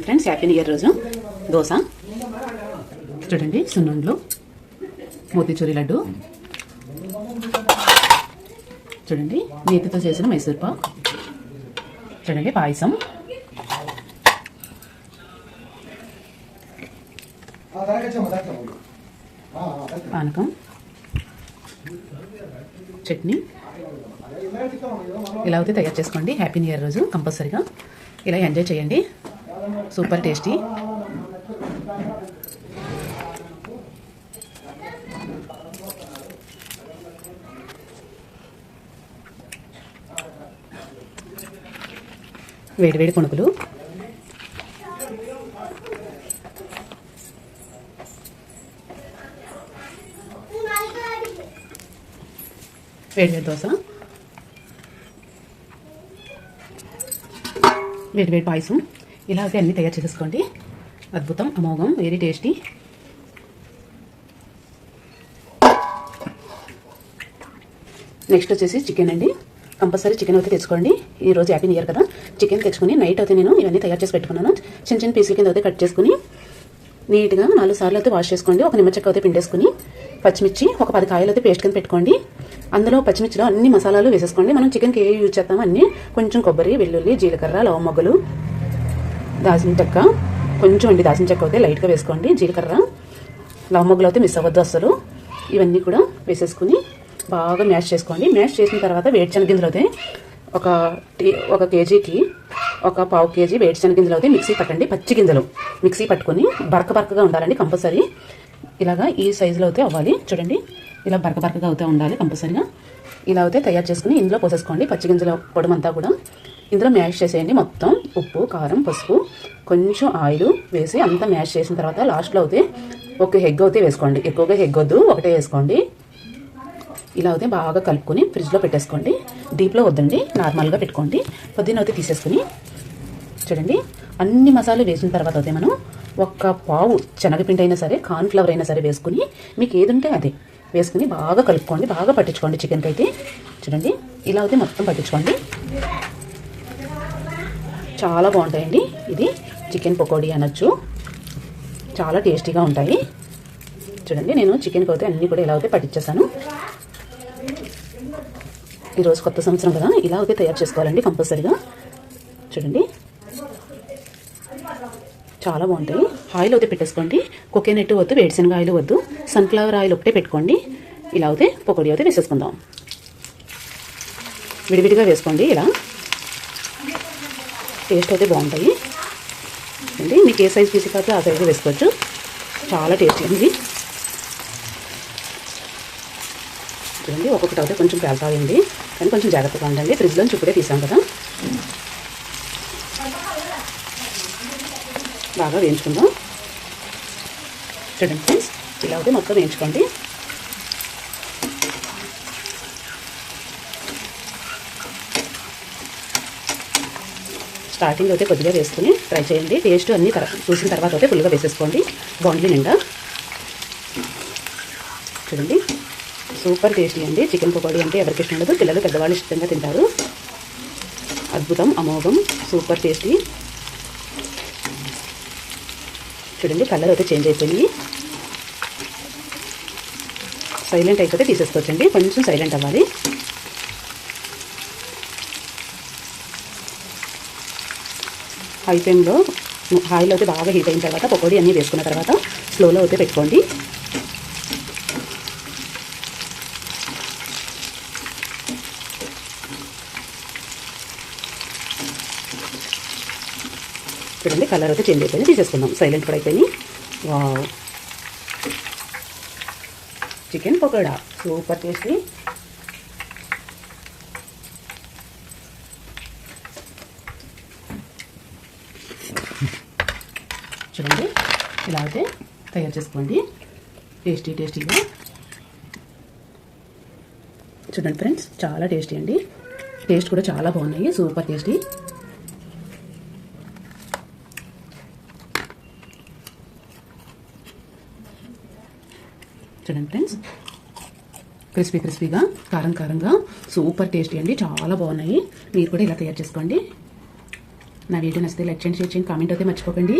Friends, happy new year రోజు దోశ చూడండి. సున్నుండ్లు, మోతీచూరి లడ్డు చూడండి, నేతితో చేసిన మైసూర్ పాక్ చూడండి, పాయసం, పానకం, చట్నీ. ఇలా అయితే తయారు చేసుకోండి. హ్యాపీ న్యూ ఇయర్ రోజు కంపల్సరీగా ఇలా ఎంజాయ్ చేయండి. Super tasty. వేడి వేడి పునుకులు, వేడి వేడి దోశ, వేడి వేడి పాయసం. ఇలా అయితే అన్నీ తయారు చేసుకోండి. అద్భుతం, అమోఘం, వెరీ టేస్టీ. నెక్స్ట్ వచ్చేసి చికెన్ అండి. కంపల్సరీ చికెన్ అయితే తెచ్చుకోండి. ఈరోజు హ్యాపీ న్యూ ఇయర్ కదా, చికెన్ తెచ్చుకుని నైట్ అయితే నేను ఇవన్నీ తయారు చేసి పెట్టుకున్నాను. చిన్న చిన్న పీసుల కింద అయితే కట్ చేసుకుని నీట్గా 4 సార్లు అయితే వాష్ చేసుకోండి. ఒక నిమ్మచెక్క అయితే పిండేసుకుని, పచ్చిమిర్చి ఒక 10 కాయలు అయితే పేస్ట్ కింద పెట్టుకోండి. అందులో పచ్చిమిర్చిలో అన్ని మసాలాలు వేసేసుకోండి. మనం చికెన్కి ఏ యూజ్ చేస్తామో అన్నీ, కొంచెం కొబ్బరి, వెల్లుల్లి, జీలకర్ర, లవంగ మొగ్గలు, దాల్చిన చెక్క, కొంచెం అండి దాల్చిన చెక్క అయితే లైట్గా వేసుకోండి. జీలకర్ర, లవంగ మొగ్గలు అయితే మిస్ అవ్వద్దు అసలు. ఇవన్నీ కూడా వేసేసుకుని బాగా మ్యాష్ చేసుకోండి. మ్యాష్ చేసిన తర్వాత వేడిశనగ గింజలు అయితే ఒక కేజీకి ఒక పావు కేజీ వేడిశనగ గింజలు అయితే మిక్సీ పట్టండి. పచ్చి గింజలు మిక్సీ పట్టుకొని బరకగా ఉండాలండి కంపల్సరీ. ఇలాగా ఈ సైజులో అయితే అవ్వాలి చూడండి. ఇలా బరకగా అవుతూ ఉండాలి కంపల్సరీగా. ఇలా అయితే తయారు చేసుకుని ఇందులో పోసేసుకోండి. పచ్చి గింజల పొడమంతా కూడా ఇందులో మ్యాష్ చేసేయండి. మొత్తం ఉప్పు, కారం, పసుపు, కొంచెం ఆయిల్ వేసి అంతా మ్యాష్ చేసిన తర్వాత లాస్ట్లో అయితే ఒక ఎగ్ అయితే వేసుకోండి. ఎక్కువగా ఎగ్ వద్దు, ఒకటే వేసుకోండి. ఇలా అయితే బాగా కలుపుకొని ఫ్రిడ్జ్లో పెట్టేసుకోండి. డీప్లో వద్దండి, నార్మల్గా పెట్టుకోండి. పొద్దున్న అయితే తీసేసుకుని చూడండి. అన్ని మసాలాలు వేసిన తర్వాత అయితే మనం ఒక పావు శనగపిండి అయినా సరే, కార్న్ఫ్లవర్ అయినా సరే వేసుకుని, మీకు ఏది ఉంటే అదే వేసుకుని బాగా కలుపుకోండి. బాగా పట్టించుకోండి చికెన్కి అయితే చూడండి. ఇలా అయితే మొత్తం పట్టించుకోండి. చాలా బాగుంటాయండి. ఇది చికెన్ పకోడీ అనొచ్చు. చాలా టేస్టీగా ఉంటాయి చూడండి. నేను చికెన్కి అయితే అన్నీ కూడా ఇలా అయితే పట్టించేసాను. ఈరోజు కొత్త సంవత్సరం కదా, ఇలా అయితే తయారు చేసుకోవాలండి కంపల్సరీగా చూడండి. చాలా బాగుంటాయి. ఆయిల్ అయితే పెట్టేసుకోండి. కోకోనట్ వద్దు, వేడిశనగ ఆయిల్ వద్దు, సన్ఫ్లవర్ ఆయిల్ ఒకటే పెట్టుకోండి. ఇలా అయితే పకోడీ అయితే వేసేసుకుందాం. విడివిడిగా వేసుకోండి. ఇలా టేస్ట్ అయితే బాగుంటాయి అండి. మీకు ఏ సైజ్ పీస్ కాకపోతే ఆ సైజు వేసుకోవచ్చు. చాలా టేస్టీ అండి చూడండి. ఒక్కొక్కటి అయితే కొంచెం పేలుతాయండి, కానీ కొంచెం జాగ్రత్తగా ఉండండి. ఫ్రిడ్జ్లోంచి ఇప్పుడే తీసాం కదా. బాగా వేయించుకుందాం చూడండి ఫ్రెండ్స్. ఇలా అయితే మొత్తం వేయించుకోండి. స్టార్టింగ్ అయితే కొద్దిగా వేసుకుని ట్రై చేయండి. టేస్ట్ అన్నీ చూసిన తర్వాత అయితే ఫుల్గా వేసేసుకోండి. బాగుంది నిండా చూడండి. సూపర్ టేస్టీ అండి. చికెన్ పకోడీ అంటే ఎవరికి ఇష్టం ఉండదు, పిల్లలు పెద్దవాళ్ళు ఇష్టంగా తింటారు. అద్భుతం, అమోఘం, సూపర్ టేస్టీ చూడండి. కలర్ అయితే చేంజ్ అయిపోయింది. సైలెంట్ అయిపోతే తీసేసుకోవచ్చండి. కొంచెం సైలెంట్ అవ్వాలి. హై ఫ్లేమ్లో ఆయిల్ అయితే బాగా హీట్ అయిన తర్వాత పకోడీ అన్నీ వేసుకున్న తర్వాత స్లోలో అయితే పెట్టుకోండి. చూడండి కలర్ అయితే చేంజ్ అయిపోయింది. తీసేసుకుందాం. సైలెంట్ కూడా అయిపోయింది. Wow, chicken pakoda super tasty. చూడండి ఇలా అయితే తయారు చేసుకోండి. టేస్టీగా చూడండి ఫ్రెండ్స్. చాలా టేస్టీ అండి. టేస్ట్ కూడా చాలా బాగున్నాయి. Super tasty. చూడండి ఫ్రెండ్స్, క్రిస్పీగా, కారంగా, సూపర్ టేస్టీ అండి. చాలా బాగున్నాయి. మీరు కూడా ఇలా తయారు చేసుకోండి. నా వీడియో నచ్చితే లైక్ చేయండి, షేర్ చేయండి, కామెంట్ అయితే మర్చిపోకండి.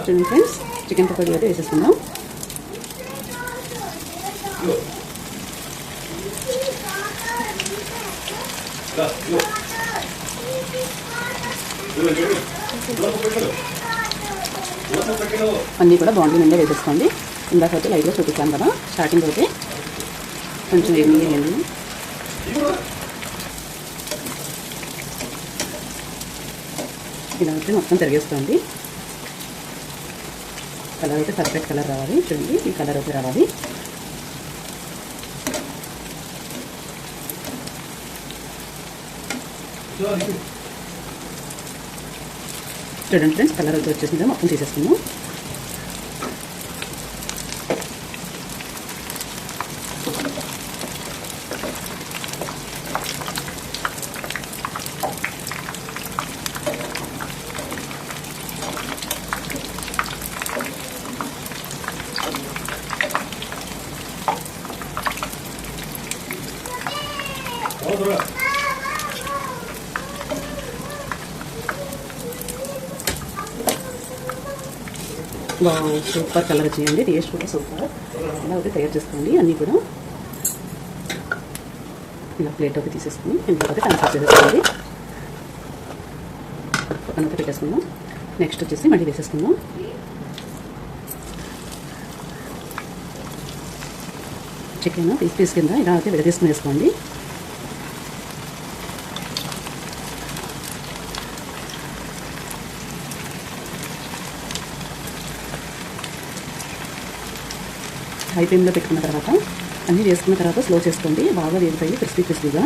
చూడండి ఫ్రెండ్స్, చికెన్ పకోడీ అయితే వేసేసుకుందాం. అన్నీ కూడా బాండీ నిండా వేసేసుకోండి. ఇందాక అయితే లైట్గా చూపించాను కదా, స్టార్టింగ్ అయితే కొంచెం వేయండి. ఇలా అయితే మొత్తం తిరిగేసుకోండి. కలర్ అయితే పర్ఫెక్ట్ కలర్ రావాలి. చూడండి, ఈ కలర్ అయితే రావాలి. చూడండి ఫ్రెండ్స్, కలర్ అయితే వచ్చేసింది. మొత్తం తీసేసుకుందాం. సూపర్ కలర్ వచ్చేయండి. టేస్ట్ కూడా సూపర్. ఇలా అయితే తయారు చేసుకోండి. అన్నీ కూడా ఇలా ప్లేట్లోకి తీసేసుకుని ఇంకొకటి ట్రాన్స్ఫర్ చేసేసుకోండి. పక్కన పెట్టేసుకుందాం. నెక్స్ట్ వచ్చేసి మళ్ళీ వేసేసుకుందాం. చికెన్ పీస్ కింద ఇలా అయితే విడదీసుకుని వేసుకోండి. హై ఫ్లేమ్లో పెట్టుకున్న తర్వాత అన్నీ వేసుకున్న తర్వాత స్లో చేసుకోండి. బాగా వేగుతాయి క్రిస్పీగా.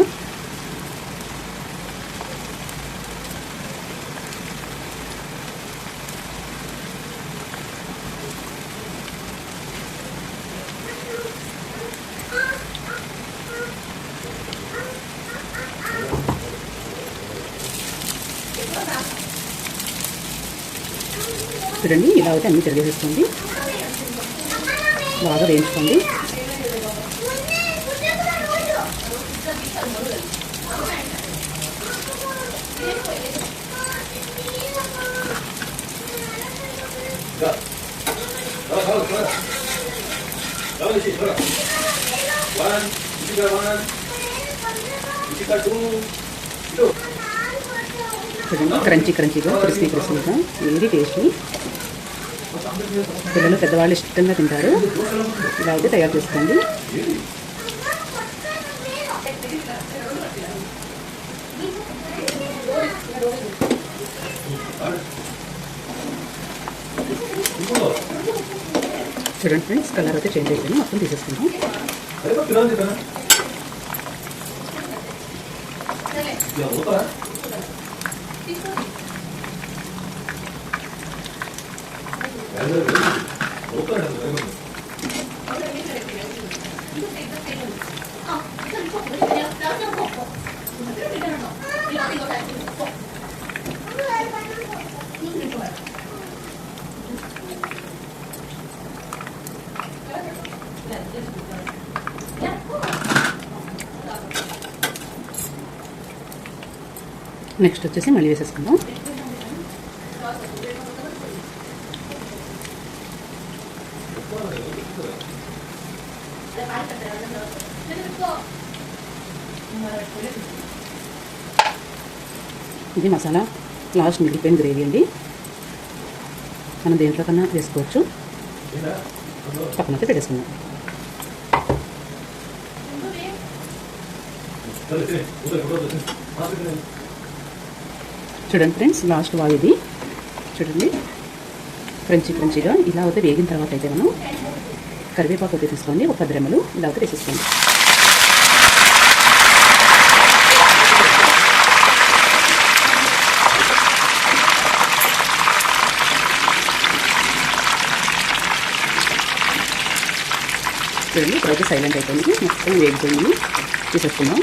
చూడండి, ఇలా అయితే అన్నీ తిరిగేసేసుకోండి. బాగా వేయించుకోండి. చూడండి, క్రంచీగా క్రిస్పీగా వెరీ టేస్టీ. పిల్లలు పెద్దవాళ్ళు ఇష్టంగా తింటారు. ఇలా అయితే తయారు చేసుకోండి. చూడండి ఫ్రెండ్స్, కలర్ అయితే చేంజ్ అయిపోయింది. మొత్తం తీసేసుకుందాం. నెక్స్ట్ వచ్చేసి మళ్ళీ వేసేసుకుందాం. ఇది మసాలా లాస్ట్ మిగిలిపోయిన గ్రేవీ అండి. మనం దేంట్లో కన్నా వేసుకోవచ్చు. పక్కనైతే పెట్టేసుకుందాం. చూడండి ఫ్రెండ్స్, లాస్ట్ వాయి ఇది. చూడండి, క్రంచీగా ఇలా అయితే వేగిన తర్వాత అయితే మనం కరివేపాకు అయితే తీసుకోండి. ఒక 10 రెమ్మలు ఇలా అయితే వేసేసుకోండి. చూడండి, ఇప్పుడైతే సైలెంట్ అయిపోయింది. మొత్తం వేగిపోయింది. తీసేసుకుందాం.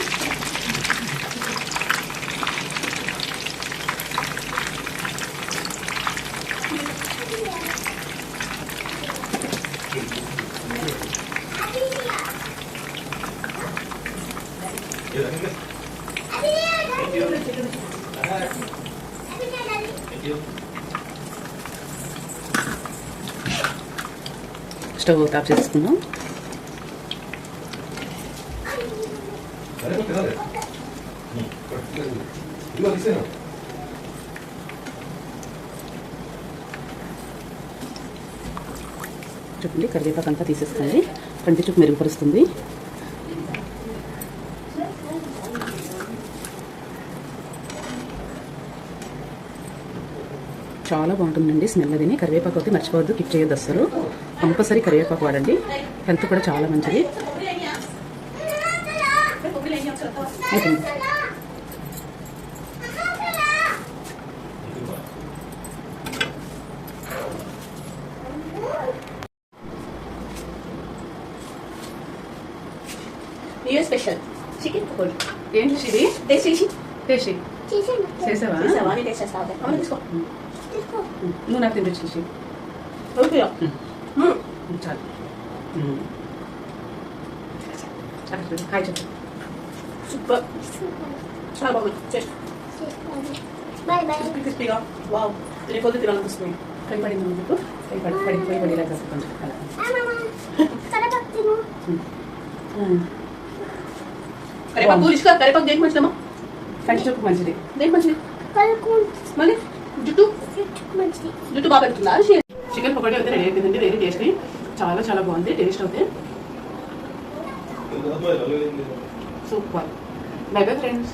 స్టవ్ ఆఫ్ చేసుకుందాం. చూడండి కరివేపాకు అంతా తీసేసుకోండి. కంటి చూపు మెరుగుపరుస్తుంది. చాలా బాగుంటుందండి స్మెల్. అదిని కరివేపాకు అయితే మర్చిపోవద్దు, కిప్ చేయొద్దు అసలు. కంపల్సరీ కరివేపాకు వాడండి, హెల్త్ కూడా చాలా మంచిది. New special chicken pakodi. ఏంటి ఇది? టేస్ట్ టేస్ట్ చేసావా? నేను టేస్ట్ చేస్తా. అవును తీసుకో. నువ్వు నాకు తినిపించేసి ఓకే. చాలు. హాయ్ చెప్పు. సూపర్. చాలా బాగుంది. టేస్ట్ క్రిస్పీగా. వావ్, ఇది కొద్ది తినాలనిపిస్తుంది. కైపడింది మీకు? కైపడేలా కాదు కొంచెం అలా. కరివేపాకు రుచిగా. కరివేపాకు దేనికి మంచిదమ్మా? కంటి చూపు మంచిది. దేనికి మంచిది? మళ్ళీ జుట్టు బాగా పెడుతుందా? చికెన్ పకోడీ అయితే రెడీ అయిపోయిందండి. వెరీ టేస్టీ, చాలా చాలా బాగుంది. టేస్ట్ అయితే సూపర్. By bye friends.